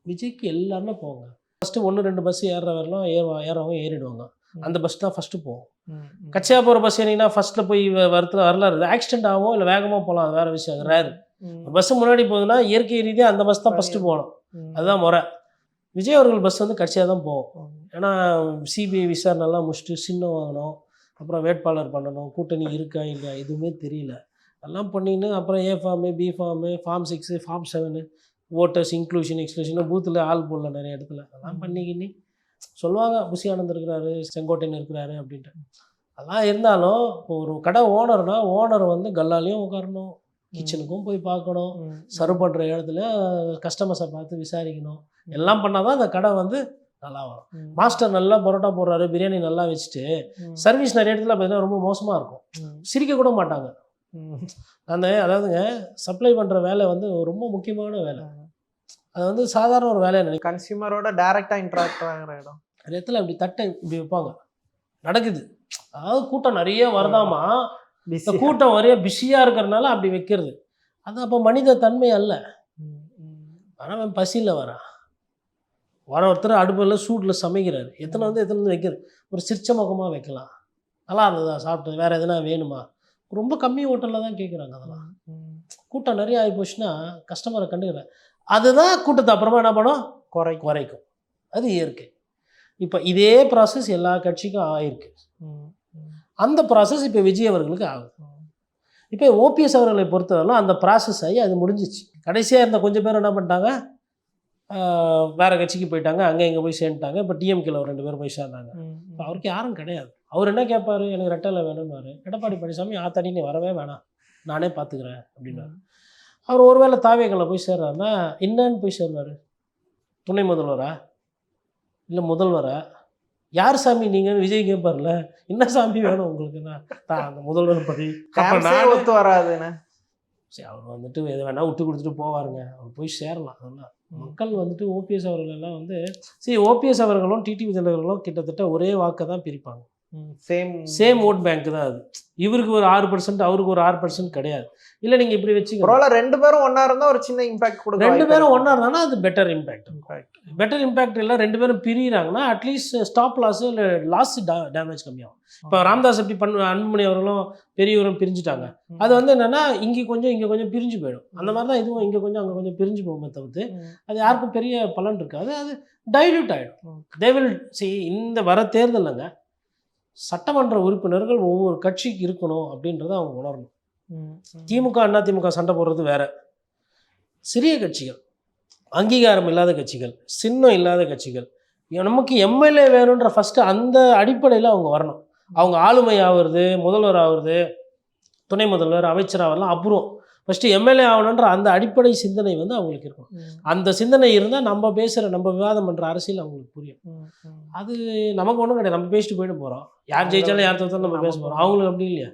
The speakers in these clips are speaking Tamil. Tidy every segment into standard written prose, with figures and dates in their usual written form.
விஜய்க்கு எல்லாருமே போவாங்க. ஃபஸ்ட்டு 1, 2 பஸ் ஏறுறவரெல்லாம் ஏறவங்க ஏறிடுவாங்க. அந்த பஸ் தான் ஃபஸ்ட்டு போகும். கட்சியாக போகிற பஸ் ஏறிங்கன்னா ஃபஸ்ட்டில் போய் வரலாறு ஆக்சிடென்ட் ஆகும், இல்லை வேகமாக போகலாம், அது வேறு விஷயம். அது ரேரு. பஸ்ஸு முன்னாடி போகுதுன்னா இயற்கை ரீதியாக அந்த பஸ் தான் ஃபஸ்ட்டு போகணும். அதுதான் முறை. விஜய் அவர்கள் பஸ் வந்து கட்சியாக தான் போகும். ஏன்னா சிபிஐ விசாரணைலாம் முடிச்சுட்டு சின்னம் வாங்கணும், அப்புறம் வேட்பாளர் பண்ணணும், கூட்டணி இருக்கா இல்லையா எதுவுமே தெரியல. எல்லாம் பண்ணின்னு அப்புறம் A form, B form, form 6, form 7, voters inclusion exclusion, பூத்தில் ஆள் போடல நிறைய இடத்துல. அதெல்லாம் பண்ணிக்கின்னு சொல்லுவாங்க, புஷி ஆனந்த் இருக்கிறாரு, செங்கோட்டையன் இருக்கிறாரு அப்படின்ட்டு. அதெல்லாம் இருந்தாலும் இப்போ ஒரு கடை ஓனர்னா ஓனர் வந்து கல்லாலையும் உட்காரணும், கிச்சனுக்கும் போய் பார்க்கணும், சர்வ் பண்ணுற இடத்துல கஸ்டமர்ஸை பார்த்து விசாரிக்கணும். எல்லாம் பண்ணால் தான் அந்த கடை வந்து நல்லா வரும். மாஸ்டர் நல்லா பரோட்டா போடுறாரு, பிரியாணி நல்லா வச்சுட்டு சர்வீஸ் நிறைய இடத்துல பார்த்தீங்கன்னா ரொம்ப மோசமாக இருக்கும். சிரிக்க கூட மாட்டாங்க. அதாவதுங்க சப்ளை பண்ணுற வேலை வந்து ரொம்ப முக்கியமான வேலை. அது வந்து சாதாரண ஒரு வேலையை நினைக்க, கன்சியூமரோட டைரெக்டாக இன்ட்ராக்ட் ஆகிற இடம். அந்த இடத்துல அப்படி தட்டை இப்படி வைப்பாங்க, நடக்குது. அதாவது கூட்டம் நிறைய வருதாமா, இந்த கூட்டம் நிறைய பிஸியாக இருக்கிறதுனால அப்படி வைக்கிறது. அது அப்போ மனித தன்மை அல்ல. ஆனால் பசியில் வர ஒருத்தர் அடுப்பில் சூட்டில் சமைக்கிறாரு, எத்தனை வந்து வைக்கிறது. ஒரு சிரிச்ச முகமாக வைக்கலாம், நல்லா இருந்ததா சாப்பிட்டது, வேறு எதுனா வேணுமா, ரொம்ப கம்மி ஹோட்டலில் தான் கேட்குறாங்க. அதெல்லாம் கூட்டம் நிறைய ஆகி போச்சுன்னா கஸ்டமரை கண்டுக்கிறேன். அதுதான் கூட்டத்தை அப்புறமா என்ன பண்ணும், குறைக்கும். அது இயற்கை. இப்போ இதே ப்ராசஸ் எல்லா கட்சிக்கும் ஆகிருக்கு. அந்த ப்ராசஸ் இப்போ விஜய் அவர்களுக்கு ஆகுது. இப்போ ஓபிஎஸ் அவர்களை பொறுத்தவரைலாம் அந்த ப்ராசஸ் ஆகி அது முடிஞ்சிச்சு. கடைசியாக இருந்த கொஞ்சம் பேர் என்ன பண்ணிட்டாங்க, வேறு கட்சிக்கு போயிட்டாங்க, அங்கே இங்கே போய் சேர்ந்துட்டாங்க. இப்போ டிஎம்கேல ஒரு 2 பேர் போய் சேர்ந்தாங்க. இப்போ அவருக்கு யாரும் கிடையாது. அவர் என்ன கேட்பார், எனக்கு ரெட்டலை வேணும்னாரு. எடப்பாடி பழனிசாமி ஆத்தாடி நீ வரவே வேணாம், நானே பார்த்துக்கிறேன் அப்படின்னாரு. அவர் ஒருவேளை தாவேகளை போய் சேர்றாருன்னா என்னன்னு போய் சேர்வார், துணை முதல்வரா இல்லை முதல்வரா, யார் சாமி நீங்கள் விஜய் கேட்பார்ல, என்ன சாமி வேணும் உங்களுக்குன்னா அந்த முதல்வர் பதவி. நான் ஒத்து வராதுன்னு சரி, அவர் வந்துட்டு எது வேணால் விட்டு கொடுத்துட்டு போவாருங்க, அவர் போய் சேரலாம். அதெல்லாம் மக்கள் வந்துட்டு ஓபிஎஸ் அவர்களெல்லாம் வந்து சரி, ஓபிஎஸ் அவர்களும் டிடிவி தலைவர்களும் கிட்டத்தட்ட ஒரே வாக்கை தான் பிரிப்பாங்க. சேம் ஓட் பேங்க் தான் அது. இவருக்கு ஒரு 6%, அவருக்கு ஒரு 6% கிடையாது. இல்லை நீங்கள் இப்படி வச்சுக்கோங்க, 2 பேரும் ஒன்றா இருந்தால் ஒரு சின்ன இம்பாக்ட் கொடுக்கும். 2 பேரும் ஒன்றா இருந்தாங்கன்னா அது பெட்டர் இம்பாக்ட் இல்லை. 2 பேரும் பிரிகிறாங்கன்னா அட்லீஸ்ட் ஸ்டாப் லாஸு இல்லை லாஸ் டேமேஜ் கம்மியாகும். இப்போ ராம்தாஸ் எப்படி அன்புமணி அவர்களும் பெரியவரும் பிரிஞ்சுட்டாங்க. அது வந்து என்னென்னா இங்கே கொஞ்சம் பிரிஞ்சு போயிடும். அந்த மாதிரி தான் இதுவும் இங்கே கொஞ்சம் அங்கே கொஞ்சம் பிரிஞ்சு போகுமே தவிர்த்து அது யாருக்கும் பெரிய பலன் இருக்காது. அது டைல்யூட் ஆகிடும். தே வில் இந்த வர தேர்தலுங்க சட்டமன்ற உறுப்பினர்கள் ஒவ்வொரு கட்சிக்கு இருக்கணும் அப்படின்றத அவங்க உணரணும். திமுக அதிமுக சண்டை போடுறது வேற, சிறிய கட்சிகள், அங்கீகாரம் இல்லாத கட்சிகள், சின்னம் இல்லாத கட்சிகள், நமக்கு எம்எல்ஏ வேணுன்ற ஃபஸ்ட்டு அந்த அடிப்படையில் அவங்க வரணும். அவங்க ஆளுமை ஆகுறது, முதல்வர் ஆகுறது, துணை முதல்வர், அமைச்சர் ஆகலாம், அப்புறம் ஃபஸ்ட்டு எம்எல்ஏ ஆகணுன்ற அந்த அடிப்படை சிந்தனை வந்து அவங்களுக்கு இருக்கும். அந்த சிந்தனை இருந்தால் நம்ம பேசுகிற நம்ம விவாதம் பண்ணுற அரசியல் அவங்களுக்கு புரியும். அது நமக்கு ஒன்றும் கிடையாது, நம்ம பேசிட்டு போயிட்டு போகிறோம். யார் ஜெயிச்சாலும் யார் தோற்றாலும் நம்ம பேச போகிறோம். அவங்களுக்கு அப்படி இல்லையா,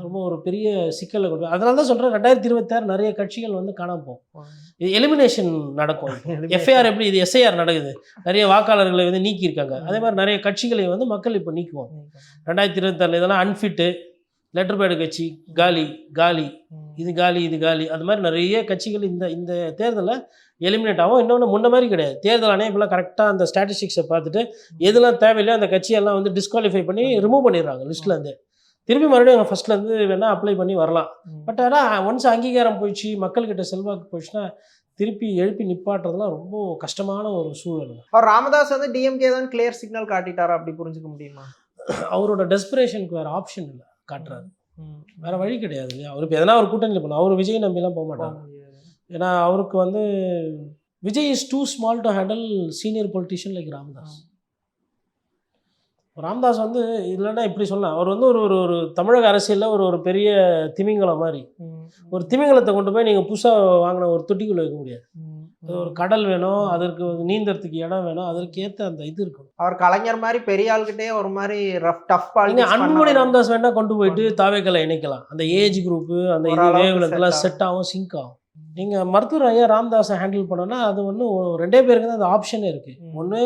ரொம்ப ஒரு பெரிய சிக்கலை கொண்டு. அதனால தான் சொல்கிறேன் 2026 நிறைய கட்சிகள் வந்து காணாமல் போகும். இது எலிமினேஷன் நடக்கும். எஃப்ஐஆர் எப்படி இது எஸ்ஐஆர் நடக்குது, நிறைய வாக்காளர்களை வந்து நீக்கியிருக்காங்க. அதே மாதிரி நிறைய கட்சிகளை வந்து மக்கள் இப்போ நீக்குவாங்க. 2026 இதெல்லாம் அன்ஃபிட்டு, லெட்டர் பேடு கட்சி, காலி இது காலி அது மாதிரி நிறைய கட்சிகள் இந்த தேர்தலில் எலிமினேட் ஆகும். இன்னொன்று முன்ன மாதிரி கிடையாது. தேர்தல் ஆணையம் இப்போலாம் கரெக்டாக அந்த ஸ்டாட்டிஸ்டிக்ஸை பார்த்துட்டு எதெல்லாம் தேவையில்லையோ அந்த கட்சியெல்லாம் வந்து டிஸ்குவாலிஃபை பண்ணி ரிமூவ் பண்ணிடுறாங்க லிஸ்ட்லேருந்து. திரும்பி மறுபடியும் அவங்க ஃபஸ்ட்லேருந்து வேணால் அப்ளை பண்ணி வரலாம். பட் ஆனால் ஒன்ஸ் அங்கீகாரம் போயிடுச்சு, மக்கள்கிட்ட செல்வாக்கு போயிடுச்சுன்னா திருப்பி எழுப்பி நிப்பாட்டுறதுலாம் ரொம்ப கஷ்டமான ஒரு சூழல். அவர் ராமதாஸ் வந்து டிஎம்கே தான் கிளியர் சிக்னல் காட்டிட்டாரா, அப்படி புரிஞ்சுக்க முடியுமா? அவரோட டெஸ்பிரேஷனுக்கு வேறு ஆப்ஷன் இல்லை, காட்டுறாரு, வேறு வழி கிடையாது இல்லையா. அவருக்கு எதனா ஒரு கூட்டணியில் போகணும். அவர் விஜய் நம்பிலாம் போக மாட்டாங்க. ஏன்னா அவருக்கு வந்து Vijay is too small to handle senior politician like Ramadoss வந்து இல்லைன்னா இப்படி சொல்லலாம், அவர் வந்து ஒரு தமிழக அரசியலில் ஒரு பெரிய திமிங்கலம் மாதிரி. ஒரு திமிங்கலத்தை கொண்டு போய் நீங்கள் புதுசாக வாங்கின ஒரு தொட்டிக்குள்ளே வைக்க முடியாது. அது ஒரு கடல் வேணும், அதற்கு நீந்தறதுக்கு இடம் வேணும், அதற்கு ஏற்ற அந்த இது இருக்கும். அவர் கலைஞர் மாதிரி பெரிய ஆள்கிட்டே ஒரு மாதிரி டஃப் பாலிடிக்ஸ். அன்புமணி ராமதாஸ் வேணா கொண்டு போயிட்டு தாவேக்களை இணைக்கலாம். அந்த ஏஜ் குரூப்பு அந்த வேவ்லென்த்லாம் செட் ஆகும், சிங்க் ஆகும். நீங்கள் மருத்துவர் ஐயா ராமதாஸை ஹேண்டில் பண்ணோன்னா அது ஒன்று 2 பேருக்கு தான் அந்த ஆப்ஷனே இருக்குது. ஒன்று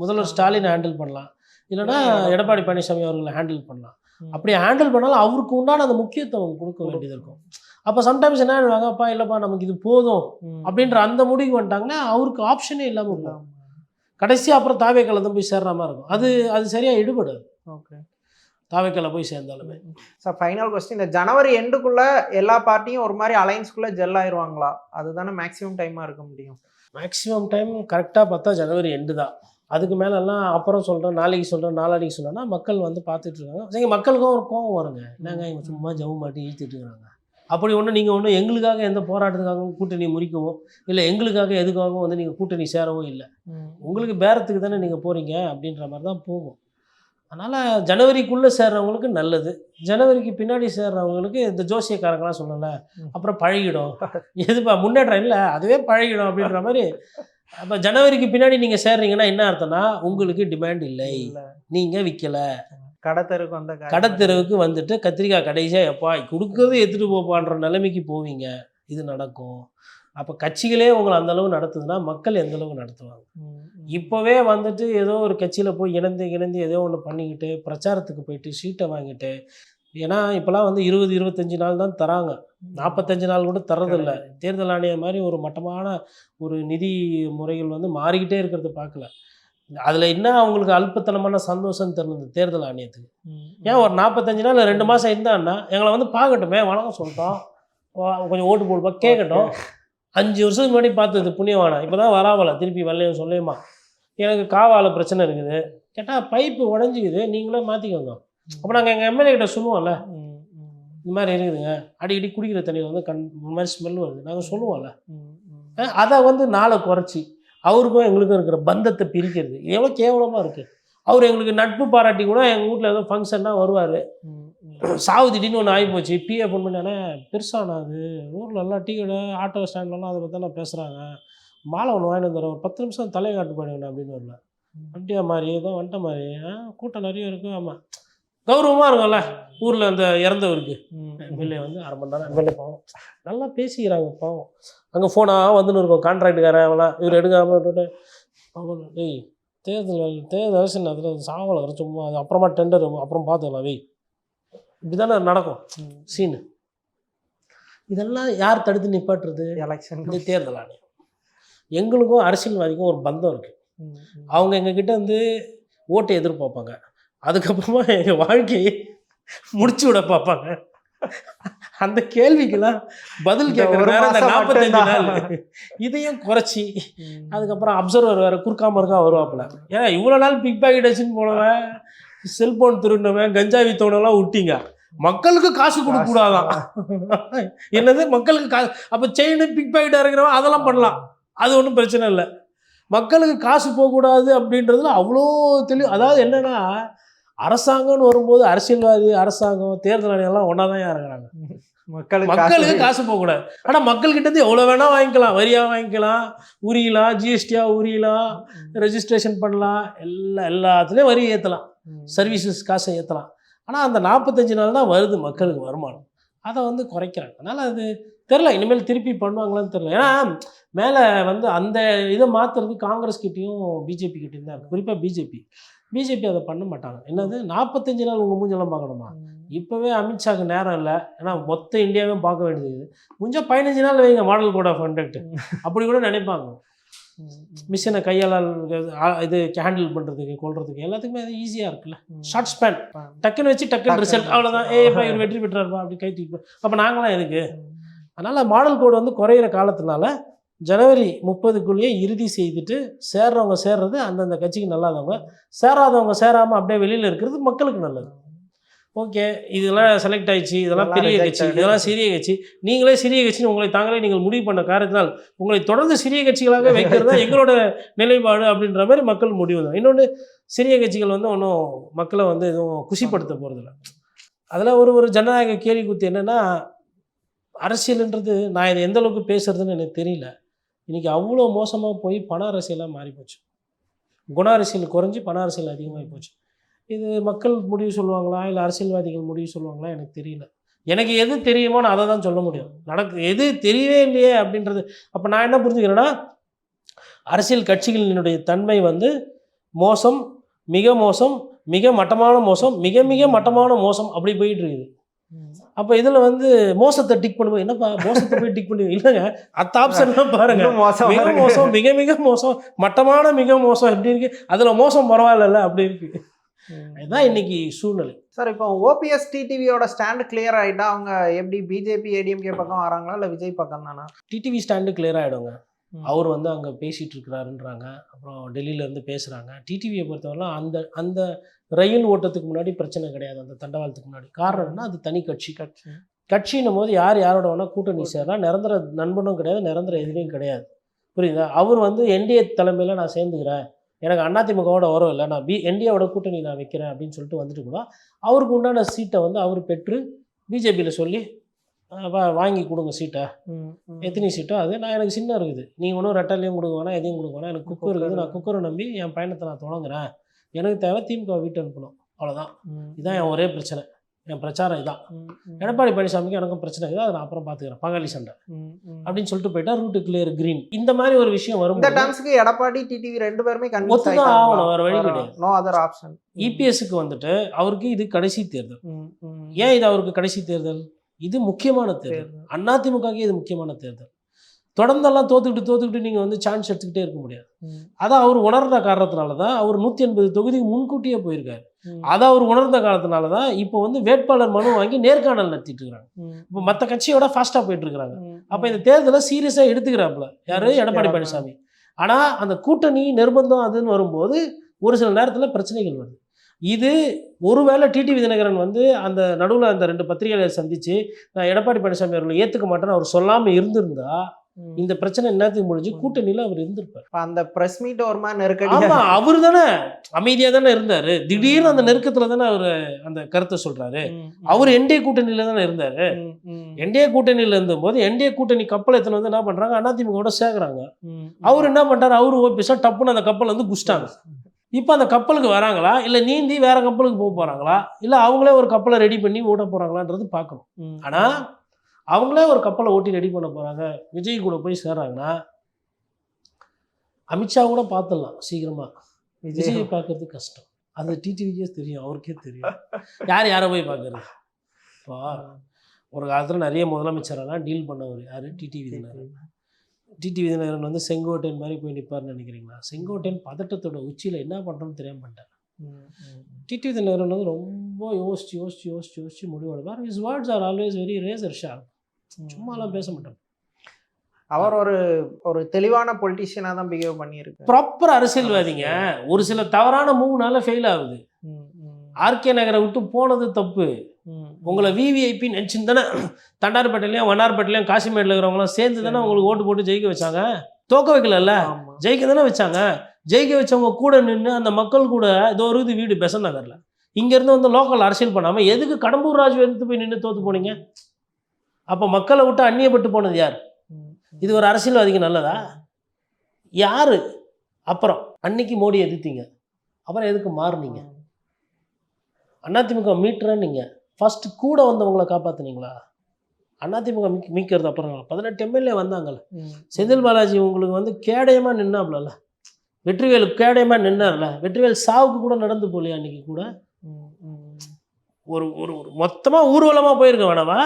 முதல்வர் ஸ்டாலினை ஹேண்டில் பண்ணலாம், இல்லைனா எடப்பாடி பழனிசாமி அவர்களை ஹேண்டில் பண்ணலாம். அப்படி ஹேண்டில் பண்ணாலும் அவருக்கு உண்டான அந்த முக்கியத்துவம் கொடுக்க வேண்டியது இருக்கும். அப்போ சம்டைம்ஸ் என்ன ஆயிடுவாங்க, அப்பா இல்லைப்பா நமக்கு இது போதும் அப்படின்ற அந்த முடிவுக்கு வந்துட்டாங்கன்னா அவருக்கு ஆப்ஷனே இல்லாமல் போகும். கடைசி அப்புறம் தாவேக்கால தான் போய் சேர்ற மாதிரி இருக்கும். அது சரியாக எடுபடாது. ஓகே, தாவேக்கால போய் சேர்ந்தாலுமே. சார் ஃபைனல் கொஸ்டின், இந்த ஜனவரி எண்டுக்குள்ள எல்லா பார்ட்டியும் ஒரு மாதிரி அலைன்ஸ்குள்ள ஜெல் ஆயிருவாங்களா? அதுதானே மேக்ஸிமம் டைமா இருக்க முடியும். மேக்ஸிமம் டைம் கரெக்டாக பார்த்தா ஜனவரி எண்டு தான். அதுக்கு மேலெல்லாம் அப்புறம் சொல்கிறேன், நாளைக்கு சொல்கிறேன், நாளாடிக்கு சொல்கிறேன்னா மக்கள் வந்து பார்த்துட்டு இருக்காங்க. சரி, மக்களுக்கும் ஒரு கோவம் வருங்க. என்னங்க இவங்க சும்மா ஜவு மாட்டி இழுத்துட்டு இருக்கிறாங்க. அப்படி ஒன்றும் நீங்கள் ஒன்றும் எங்களுக்காக எந்த போராட்டத்துக்காகவும் கூட்டணி முறிக்கவோ இல்லை எங்களுக்காக எதுக்காகவும் வந்து நீங்கள் கூட்டணி சேரவோ இல்லை. உங்களுக்கு பேரத்துக்கு தானே நீங்கள் போகிறீங்க அப்படின்ற மாதிரி தான் போகும். அதனால் ஜனவரிக்குள்ளே சேர்றவங்களுக்கு நல்லது. ஜனவரிக்கு பின்னாடி சேர்றவங்களுக்கு இந்த ஜோசியக்காரங்களாம் சொல்லலை, அப்புறம் பழகிடும். எதுப்பா முன்னேற்றம் இல்லை, அதுவே பழகிடும் அப்படின்ற மாதிரி. அப்போ ஜனவரிக்கு பின்னாடி நீங்கள் சேர்றீங்கன்னா என்ன அர்த்தம்னா உங்களுக்கு டிமாண்ட் இல்லை, நீங்கள் விற்கலை. கடத்தெருவுக்கு வந்துட்டு கத்திரிக்காய் கடைசியாக எப்பா கொடுக்கறது எடுத்துகிட்டு போப்பான்ற நிலைமைக்கு போவீங்க. இது நடக்கும். அப்போ கட்சிகளே உங்களை அந்தளவு நடத்துதுன்னா மக்கள் எந்தளவு நடத்துவாங்க? இப்போவே வந்துட்டு ஏதோ ஒரு கட்சியில் போய் இணைந்து ஏதோ ஒன்று பண்ணிக்கிட்டு பிரச்சாரத்துக்கு போயிட்டு சீட்டை வாங்கிட்டு, ஏன்னா இப்போலாம் வந்து 20-25 நாள் தான் தராங்க, 45 நாள் கூட தர்றதில்லை. தேர்தல் ஆணையம் மாதிரி ஒரு மட்டமான ஒரு நிதி முறைகள் வந்து மாறிக்கிட்டே இருக்கிறத பார்க்கல. அதில் என்ன அவங்களுக்கு அல்பத்தனமான சந்தோஷம் தெரியல தேர்தல் ஆணையத்துக்கு. ஏன் ஒரு 45 நாள் 2 மாதம் இருந்தான்னா எங்களை வந்து பார்க்கட்டுமே, வணக்கம் சொல்லிட்டோம், கொஞ்சம் ஓட்டு போடுப்பா கேட்கட்டும். 5 வருஷத்துக்கு முன்னாடி பார்த்தது புண்ணியவானா இப்போ தான் வராமல திருப்பி வரலையும் சொல்லியுமா, எனக்கு காவால் பிரச்சனை இருக்குது கேட்டால் பைப்பு உடஞ்சிக்குது நீங்களே மாற்றிக்கோங்க. அப்போ நாங்கள் எங்கள் எம்எல்ஏ கிட்ட சொல்லுவோம்ல, இந்த மாதிரி இருக்குதுங்க, அடிக்கடி குடிக்கிற தண்ணியில் வந்து இந்த மாதிரி ஸ்மெல் வருது, நாங்கள் சொல்லுவோம்ல. அதை வந்து நாளை குறைச்சி அவருக்கும் எங்களுக்கும் இருக்கிற பந்தத்தை பிரிக்கிறது எவ்வளோ கேவலமாக இருக்குது. அவர் எங்களுக்கு நட்பு பாராட்டி கூட எங்கள் வீட்டில் ஏதோ ஃபங்க்ஷன்னா வருவார். சாவு திடீர்னு ஒன்று ஆகிப்போச்சு, பிஏ ஃபோன் பண்ணானே பெருசானா அது ஊரில் எல்லாம் டீ கடை ஆட்டோ ஸ்டாண்ட்லாம் அதை பற்றி தான் பேசுகிறாங்க, மாலை ஒன்று வாங்கிட்டு வந்துடுறேன், ஒரு 10 நிமிஷம் தலையை காட்டு போயிடுவேன் அப்படின்னு வரல. வண்டியா மாதிரி ஏதோ வந்துட்ட மாதிரி கூட்டம் நிறைய இருக்குது. ஆமாம், கௌரவமாக இருக்கும்ல ஊரில் அந்த இறந்தவருக்கு. எம்எல்ஏ வந்து 1/2 மணி நேரம் எம்எல்ஏ பாவம் நல்லா பேசிக்கிறாங்க பாவம். அங்கே ஃபோனாக வந்துன்னு இருக்கும் கான்ட்ராக்டுக்காரன் அவெல்லாம், இவர் எடுக்காமல் டேய் தேர்தல் அவசியம் அதில் சாவலை சும்மா, அது அப்புறமா டெண்டர் அப்புறம் பார்த்துக்கலாம் வெய், இப்படி தானே நடக்கும் சீனு. இதெல்லாம் யார் தடுத்து நிப்பாட்டுறது? எலெக்ஷன், இந்த தேர்தல் ஆணையம். எங்களுக்கும் அரசியல்வாதிக்கும் ஒரு பந்தம் இருக்குது. அவங்க எங்ககிட்ட வந்து ஓட்டை எதிர்பார்ப்பாங்க, அதுக்கப்புறமா எங்கள் வாழ்க்கையை முடிச்சு விட பார்ப்பாங்க. அந்த கேள்விக்கெல்லாம் பதில் கேட்குற அந்த 45 நாள் இதையும் குறைச்சி அதுக்கப்புறம் அப்சர்வர் வேறு குறுக்காம இருக்கா வருவாப்புல. ஏன்னா இவ்வளோ நாள் பிக் பாக்கெட் வச்சுன்னு போனவன், செல்போன் திருடினவன், கஞ்சா வித்தவனெல்லாம் விட்டீங்க, மக்களுக்கு காசு கொடுக்கக்கூடாதான். என்னது மக்களுக்கு காசு? அப்போ செயின் பிக் பாக்கெட்டாக இருக்கிறவன் அதெல்லாம் பண்ணலாம், அது ஒன்றும் பிரச்சனை இல்லை. மக்களுக்கு காசு போகக்கூடாது அப்படின்றதுல அவ்வளோ தெளிவு. அதாவது என்னென்னா அரசாங்கம்னு வரும்போது அரசியல்வாதி அரசாங்கம் தேர்தல் ஆணையெல்லாம் ஒன்றா தான் இருக்கிறாங்க. மக்களுக்கு காசு போகக்கூடாது. ஆனால் மக்கள்கிட்டருந்து எவ்வளோ வேணால் வாங்கிக்கலாம், வரியாக வாங்கிக்கலாம், உரியலாம், ஜிஎஸ்டியாக உரியலாம், ரெஜிஸ்ட்ரேஷன் பண்ணலாம், எல்லாத்துலேயும் வரி ஏற்றலாம், சர்வீசஸ் காசை ஏற்றலாம். ஆனால் அந்த 45 நாள் தான் வருது மக்களுக்கு வருமானம், அதை வந்து குறைக்கிறாங்க. அதனால் அது தெரில, இனிமேல் திருப்பி பண்ணுவாங்களான்னு தெரில. ஏன்னா மேலே வந்து அந்த இதை மாற்றுறது காங்கிரஸ்கிட்டையும் பிஜேபி கிட்டேயும் தான். குறிப்பாக பிஜேபி அதை பண்ண மாட்டாங்க. என்னது 45 நாள் உங்கள் மூஞ்செல்லாம் பார்க்கணுமா? இப்போவே அமித்ஷாவுக்கு நேரம் இல்லை, ஏன்னா மொத்த இந்தியாவே பார்க்க வேண்டியது. முடிஞ்சால் 15 நாள் வைங்க மாடல் கோட் ஆஃப் கண்டக்ட், அப்படி கூட நினைப்பாங்க. மிஷினை கையால் இது ஹேண்டில் பண்ணுறதுக்கு கொள்றதுக்கு எல்லாத்துக்குமே அது ஈஸியாக இருக்குல்ல, ஷார்ட் ஸ்பேன், டக்குன்னு வச்சு டக்குன்னு ரிசல்ட், அவ்வளோதான். ஏப்பா இவர் வெற்றி பெற்றாருப்பா அப்படி கை தூக்கி. அப்போ நாங்களாம் எதுக்கு? அதனால் மாடல் கோடு வந்து குறையிற காலத்தினால ஜனவரி 30க்குள்ளேயே இறுதி செய்துட்டு சேர்றவங்க சேர்றது அந்தந்த கட்சிக்கு நல்லாதவங்க, சேராதவங்க சேராமல் அப்படியே வெளியில் இருக்கிறது மக்களுக்கு நல்லது. ஓகே, இதெல்லாம் செலக்ட் ஆயிடுச்சு, இதெல்லாம் பெரிய கட்சி, இதெல்லாம் சிறிய கட்சி, நீங்களே சிறிய கட்சின்னு உங்களை தாங்களே நீங்கள் முடிவு பண்ண காரணத்தினால் உங்களை தொடர்ந்து சிறிய கட்சிகளாக வைக்கிறது தான் எங்களோட நிலைப்பாடு அப்படின்ற மாதிரி மக்கள் முடிவு தான். இன்னொன்று, சிறிய கட்சிகள் வந்து ஒன்றும் மக்களை வந்து எதுவும் குஷிப்படுத்த போகிறதில்ல. அதில் ஒரு ஜனநாயக கேள்வி குத்து என்னென்னா, அரசியல்ன்றது நான் இதை எந்த அளவுக்கு பேசுறதுன்னு எனக்கு தெரியல. இன்றைக்கி அவ்வளோ மோசமாக போய் பண அரசியலாக மாறி போச்சு. குண அரசியல் குறைஞ்சி பண அரசியல் அதிகமாகி போச்சு. இது மக்கள் முடிவு சொல்லுவாங்களா இல்லை அரசியல்வாதிகள் முடிவு சொல்லுவாங்களா எனக்கு தெரியல. எனக்கு எது தெரியுமோ நான் அதை தான் சொல்ல முடியும். எது தெரியவே இல்லையே அப்படின்றது. அப்போ நான் என்ன புரிஞ்சுக்கிறேன்னா, அரசியல் கட்சிகளினுடைய தன்மை வந்து மோசம், மிக மோசம், மிக மட்டமான மோசம், மிக மிக மட்டமான மோசம் அப்படி போயிட்டு இருக்குது. அப்போ இதில் வந்து மோசத்தை டிக் பண்ணுவோம். என்னப்பா மோசத்தை போய் டிக் பண்ணுவோம்? இல்லைங்க, அத்த ஆப்ஷன்லாம் பாருங்க. மிக மோசம், மிக மிக மோசம், மட்டமான மிக மோசம் எப்படி இருக்கு, அதில் மோசம் பரவாயில்ல அப்படி இருக்கு. இதுதான் இன்னைக்கு சூழ்நிலை. சார் இப்போ ஓபிஎஸ் டிடிவியோட ஸ்டாண்டு கிளியர் ஆகிட்டா அவங்க எப்படி பிஜேபி ஏடிஎம்கே பக்கம் வராங்களா இல்லை விஜய் பக்கம் தானா? டிடிவி ஸ்டாண்டு கிளியர் ஆகிடுங்க. அவர் வந்து அங்கே பேசிகிட்டு இருக்கிறாருன்றாங்க, அப்புறம் டெல்லியிலேருந்து பேசுகிறாங்க. டிடிவியை பொறுத்தவரைலாம் அந்த அந்த ரயில் ஓட்டத்துக்கு முன்னாடி பிரச்சனை கிடையாது, அந்த தண்டவாளத்துக்கு முன்னாடி. காரணம் என்ன, அது தனி கட்சின்னும் போது யார் யாரோட வேணால் கூட்டணி சேரலாம். நிரந்தர நண்பனும் கிடையாது, நிரந்தர எதிரியும் கிடையாது. புரியுதா? அவர் வந்து என்டிஏ தலைமையில் நான் சேர்ந்துக்கிறேன், எனக்கு அதிமுகவோட வரும் இல்லை, நான் என்டிஏவோட கூட்டணி நான் வைக்கிறேன் அப்படின்னு சொல்லிட்டு வந்துட்டு கூட அவருக்கு உண்டான சீட்டை வந்து அவர் பெற்று பிஜேபியில் சொல்லி வாங்கி கொடுங்க சீட்டை, எத்தனை சீட்டோ அது நான் எனக்கு சின்ன இருக்குது, நீங்கள் ஒன்றும் ரெட்டலையும் கொடுக்க வேணாம், எதையும் கொடுக்க வேணாம், எனக்கு குக்கர் இருக்குது, நான் குக்கரை நம்பி என் பயணத்தை நான் தொடங்குறேன், எனக்கு தேவை திமுக வீட்டு அனுப்பணும், அவ்வளோதான். இதுதான் என் ஒரே பிரச்சனை, என் பிரச்சாரம் இதான். எடப்பாடி பழனிசாமிக்கு எனக்கும் பிரச்சனை இருக்குது, அதை நான் அப்புறம் பார்த்துக்கிறேன், பங்காளி சண்டை அப்படின்னு சொல்லிட்டு போயிட்டா ரூட்டு கிளியர் கிரீன். இந்த மாதிரி ஒரு விஷயம் வரும். இந்த டான்ஸ்க்கு எடப்பாடி டிடிவி ரெண்டு பேருமே ஒத்துதான் ஆகணும், வேறு வழி கிடையாது. No other option. இபிஎஸ்க்கு வந்துட்டு அவருக்கு இது கடைசி தேர்தல். ஏன் இது அவருக்கு கடைசி தேர்தல்? இது முக்கியமான தேர்தல். அதிமுகவுக்கு இது முக்கியமான தேர்தல். தொடர்ந்தெல்லாம் தோத்துக்கிட்டு நீங்கள் வந்து சான்ஸ் எடுத்துக்கிட்டே இருக்க முடியாது. அதை அவர் உணர்ந்த காரணத்தினால தான் அவர் 180 தொகுதிக்கு முன்கூட்டியே போயிருக்காரு. அதை அவர் உணர்ந்த காரணத்தினால தான் இப்போ வந்து வேட்பாளர் மனு வாங்கி நேர்காணல் நடத்திட்டு இருக்கிறாங்க. இப்போ மற்ற கட்சியோட ஃபாஸ்ட்டாக போயிட்டு இருக்கிறாங்க. அப்போ இந்த தேர்தலை சீரியஸாக எடுத்துக்கிறாப்புல யார்? எடப்பாடி பழனிசாமி. ஆனால் அந்த கூட்டணி நிர்பந்தம் அதுன்னு வரும்போது ஒரு சில நேரத்தில் பிரச்சனைகள் வருது. இது ஒருவேளை டிடிவி தினகரன் வந்து அந்த நடுவில் அந்த 2 பத்திரிகைகளை சந்தித்து நான் எடப்பாடி பழனிசாமி அவர்களை ஏற்றுக்க மாட்டேன்னு அவர் சொல்லாமல் இருந்திருந்தா இந்த பிரச்சனை என்னத்துக்கு முடிஞ்சு கூட்டணியில் அவர் இருந்திருப்பார். அந்த பிரஸ் மீட் ஒரு மாதிரி நெருக்கடி. ஆமாம், அவர் தானே அமைதியாக தானே இருந்தார். திடீர்னு அந்த நெருக்கத்தில் தானே அவர் அந்த கருத்தை சொல்கிறாரு. அவர் என்டிஏ கூட்டணியில் தானே இருந்தார். என்டிஏ கூட்டணியில் இருந்தபோது என்டிஏ கூட்டணி கப்பல் எத்தனை வந்து என்ன பண்ணுறாங்க, அதிமுகவோட சேர்க்குறாங்க. அவர் என்ன பண்ணுறாரு, அவர் ஓபிஎஸ்ஸாக டப்புன்னு அந்த கப்பல் வந்து குஷ்டாங்க. இப்போ அந்த கப்பலுக்கு வராங்களா, இல்லை நீந்தி வேற கப்பலுக்கு போக போகிறாங்களா, இல்லை அவங்களே ஒரு கப்பலை ரெடி பண்ணி ஓட்ட போகிறாங்களான்றது பார்க்கணும். ஆனால் அவங்களே ஒரு கப்பலை ஓட்டி ரெடி பண்ண போகிறாங்க, விஜய் கூட போய் சேர்றாங்கன்னா அமித்ஷா கூட பார்த்துடலாம் சீக்கிரமாக. விஜயை பார்க்கறது கஷ்டம், அது டிடிவிக்கே தெரியும், அவருக்கே தெரியும். யாரை போய் பார்க்குறது? இப்போ ஒரு காலத்தில் நிறைய முதலமைச்சரெல்லாம் டீல் பண்ணவர் யார்? டிடிவி தினகரன். டிடிவி தினகரன் வந்து செங்கோட்டையன் மாதிரி போய் நிற்பார்னு நினைக்கிறீங்களா? செங்கோட்டையன் பதட்டத்தோட உச்சியில் என்ன பண்ணுறோன்னு தெரியாம பண்ணிட்டார். டிடிவி தினகரன் வந்து ரொம்ப யோசிச்சு முடிவெடுப்பார். His words are always very razor sharp. சும்மாலாம் பேச மாட்டார். அவர் ஒரு தெளிவான பொலிட்டிஷியனாக தான் பிஹேவ் பண்ணியிருக்கு. ப்ராப்பர் அரசியல்வாதிங்க. ஒரு சில தவறான மூவ்னால ஃபெயில் ஆகுது. ஆர்கே நகரை விட்டு போனது தப்பு. உங்களை விவிஐபி நினச்சின்னு தானே தண்டார்பேட்டையிலையும் வண்ணார்பேட்டையிலையும் காசிமேட்டில் இருக்கிறவங்களாம் சேர்ந்து தானே உங்களுக்கு ஓட்டு போட்டு ஜெயிக்க வச்சாங்க. தோக்க வைக்கல, ஜெயிக்க தானே வச்சாங்க. ஜெயிக்க வச்சவங்க கூட நின்று அந்த மக்கள் கூட ஏதோ ஒரு வீடு பெசன் நகரில் இங்கேருந்து வந்து லோக்கல் அரசியல் பண்ணாமல் எதுக்கு கடம்பூர் ராஜு எடுத்து போய் நின்று தோற்று போனீங்க? அப்போ மக்களை விட்டு அந்நியப்பட்டு போனது யார்? இது ஒரு அரசியல்வாதிக்கு நல்லதா? யார்? அப்புறம் அன்னைக்கு மோடி எதிர்த்தீங்க, அப்புறம் எதுக்கு மாறுனீங்க? அதிமுக மீட்டுறேன்னீங்க, ஃபஸ்ட்டு கூட வந்தவங்களை காப்பாற்றுனீங்களா? அதிமுக மீட்கிறது அப்புறம் 18 எம்எல்ஏ வந்தாங்கல்ல. செந்தில் பாலாஜி உங்களுக்கு வந்து கேடயமாக நின்னாப்ல, வெற்றிவேலு கேடயமாக நின்னார்ல. வெற்றிவேல் சாவுக்கு கூட நடந்து போகலையா? அன்றைக்கி கூட ஒரு ஒரு மொத்தமாக ஊர்வலமாக போயிருக்க வேணாமா?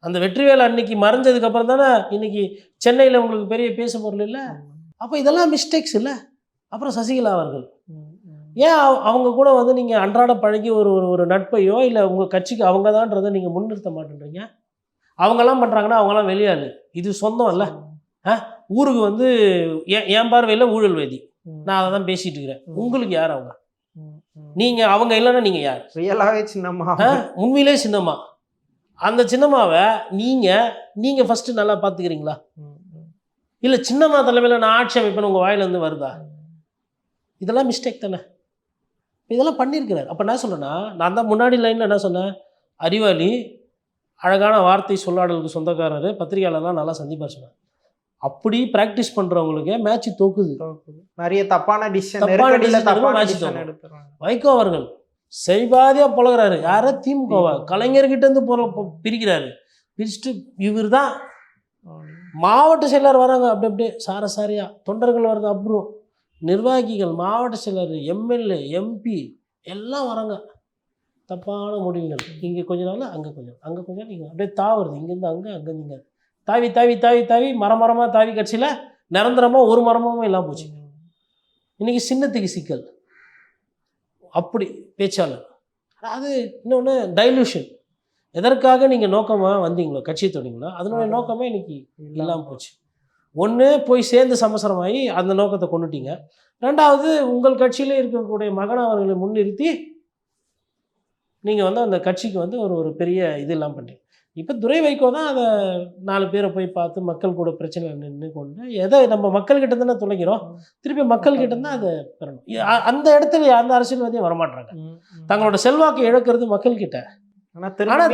அந்த வெற்றிவேல் அன்னைக்கு மறைஞ்சதுக்கப்புறம் தானே இன்னைக்கு சென்னையில் உங்களுக்கு பெரிய பேச பொருள் இல்லை. அப்போ இதெல்லாம் மிஸ்டேக்ஸ் இல்லை. அப்புறம் சசிகலா அவர்கள் ஏன் அவங்க கூட வந்து நீங்கள் அன்றாட பழகி ஒரு நட்பையோ இல்லை உங்கள் கட்சிக்கு அவங்க தான்றதை நீங்கள் முன்னிறுத்த மாட்டேன்றீங்க? அவங்கெல்லாம் பண்ணுறாங்கன்னா அவங்களாம் வெளியாளு, இது சொந்தம் இல்லை. ஊருக்கு வந்து என் பார்வையில் ஊழல்வாதி, நான் அதை தான் பேசிகிட்டு இருக்கிறேன். உங்களுக்கு யார் அவங்க? நீங்கள் அவங்க இல்லைன்னா நீங்கள் யார்? ரியலாகவே சின்னம்மா, உண்மையிலே சின்னம்மா. அந்த சின்னம்மாவை நீங்கள் ஃபஸ்ட்டு நல்லா பார்த்துக்கிறீங்களா? இல்லை சின்னம்மா தலைமையில் நான் ஆட்சி அமைப்பேன்னு உங்கள் வாயிலேருந்து வருதா? இதெல்லாம் மிஸ்டேக் தானே. இதெல்லாம் பண்ணியிருக்கிறார். அப்போ என்ன சொல்கிறேன்னா, நான் தான் முன்னாடி லைனில் என்ன சொன்னேன், அறிவாளி, அழகான வார்த்தை சொல்லாடலுக்கு சொந்தக்காரர், பத்திரிகையாளர்லாம் நல்லா சந்திப்பார் சொன்னேன். அப்படி ப்ராக்டிஸ் பண்ணுறவங்களுக்கு மேட்ச் தோக்குது. நிறைய தப்பான டிசிஷன். வைகோ அவர்கள் செய்பாதியாக புலகிறாரு. யாரை? திமுகவா கலைஞர்கிட்டேருந்து பிரிக்கிறாரு. பிரிச்சுட்டு இவர் தான் மாவட்ட செயலர் வராங்க, அப்படி அப்படியே சாரசாரியா தொண்டர்கள் வர்றது, அப்புறம் நிர்வாகிகள், மாவட்ட செயலர், எம்எல்ஏ, எம்பி எல்லாம் வராங்க. தப்பான முடிவுகள். இங்கே கொஞ்ச நாள், அங்கே கொஞ்சம், அங்கே கொஞ்சம், நீங்கள் அப்படியே தாவுறது. இங்கேருந்து அங்கே, அங்கேருந்து இங்கே. தாவி தாவி தாவி தாவி மரமரமாக தாவி கட்சியில் நிரந்தரமாக ஒரு மரமும் இல்லாமல் போச்சு. இன்றைக்கி சின்னத்துக்கு சிக்கல். அப்படி பேச்சாளர். அது இன்னொன்று டைலூஷன். எதற்காக நீங்கள் நோக்கமாக வந்தீங்களோ, கட்சியை தொடங்கிங்களோ, அதனுடைய நோக்கமே இன்னைக்கு இல்லாமல் போச்சு. ஒன்று போய் சேர்ந்து சமசரமாகி அந்த நோக்கத்தை கொண்டுட்டீங்க. ரெண்டாவது உங்கள் கட்சியிலே இருக்கக்கூடிய மகன் அவர்களை முன்னிறுத்தி நீங்கள் வந்து அந்த கட்சிக்கு வந்து ஒரு பெரிய இது இல்லாமல் பண்ணுறீங்க. இப்போ துரை வைகோ தான் அதை 4 பேரை போய் பார்த்து மக்கள் கூட பிரச்சனை நின்று கொண்டு எதை நம்ம மக்கள்கிட்ட தானே துளைக்கிறோம், திருப்பி மக்கள்கிட்ட தான் அதை பெறணும். அந்த இடத்துல அந்த அரசியல்வாதியும் வரமாட்டாங்க. தங்களோட செல்வாக்கை இழக்கிறது மக்கள்கிட்ட. ஆனால்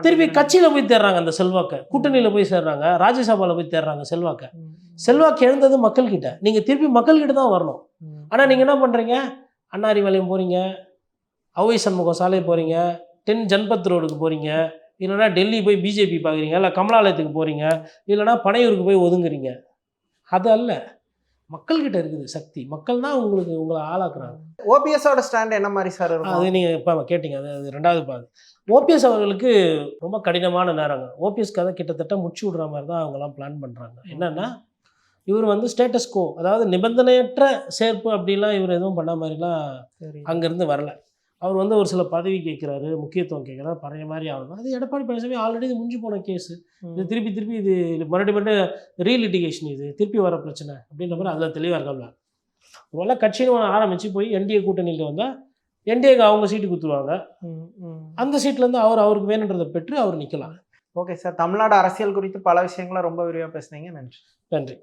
திருப்பி கட்சியில் போய் தேடுறாங்க அந்த செல்வாக்கை, கூட்டணியில் போய் சேர்றாங்க, ராஜ்யசபாவில் போய் தேடுறாங்க செல்வாக்கை. செல்வாக்கு எழுந்தது மக்கள்கிட்ட. நீங்கள் திருப்பி மக்கள்கிட்ட தான் வரணும். ஆனால் நீங்கள் என்ன பண்ணுறீங்க, அண்ணாரி வளையம் போகிறீங்க, அவை சண்முகம் சாலை போகிறீங்க, 10 ஜன்பத் ரோடுக்கு போகிறீங்க, இல்லைனா டெல்லி போய் பிஜேபி பார்க்குறீங்க, இல்லை கமலாலயத்துக்கு போகிறீங்க, இல்லைனா பனையூருக்கு போய் ஒதுங்குறீங்க. அது அல்ல, மக்கள்கிட்ட இருக்குது சக்தி. மக்கள் தான் உங்களை ஆளாக்குறாங்க. ஓபிஎஸோட ஸ்டாண்ட் என்ன மாதிரி சார் இருக்கும்? அது நீங்கள் இப்போ கேட்டிங்க, அது ரெண்டாவது பாது. ஓபிஎஸ் அவர்களுக்கு ரொம்ப கடினமான நேரங்க. ஓபிஎஸ்க்கு அதை கிட்டத்தட்ட முச்சு விடுற மாதிரி தான் அவங்களாம் பிளான் பண்ணுறாங்க. என்னென்னா இவர் வந்து ஸ்டேட்டஸ் கோ, அதாவது நிபந்தனையற்ற சேர்ப்பு அப்படிலாம் இவர் எதுவும் பண்ண மாதிரிலாம் அங்கேருந்து வரல. அவர் வந்து ஒரு சில பதவி கேட்குறாரு, முக்கியத்துவம் கேட்குறாரு, பழைய மாதிரி ஆகணும். அது எடப்பாடி பழனிசாமி ஆல்ரெடி இது முடிஞ்சு போன கேஸு. இது திருப்பி இது மறுபடியும் ரீலிட்டிகேஷன், இது திருப்பி வர பிரச்சனை அப்படின்ற மாதிரி அதில் தெளிவாக இருக்காங்க. ஒருவேளை கட்சின்னு ஆரம்பித்து போய் என்டிஏ கூட்டணியில் வந்தால் என்டிஏக்கு அவங்க சீட்டு கொடுத்துருவாங்க. அந்த சீட்லேருந்து அவருக்கு வேணுன்றதை பெற்று அவர் நிற்கலாம். ஓகே சார், தமிழ்நாடு அரசியல் குறித்து பல விஷயங்களை ரொம்ப விரிவாக பேசுனீங்க. நன்றி. நன்றி.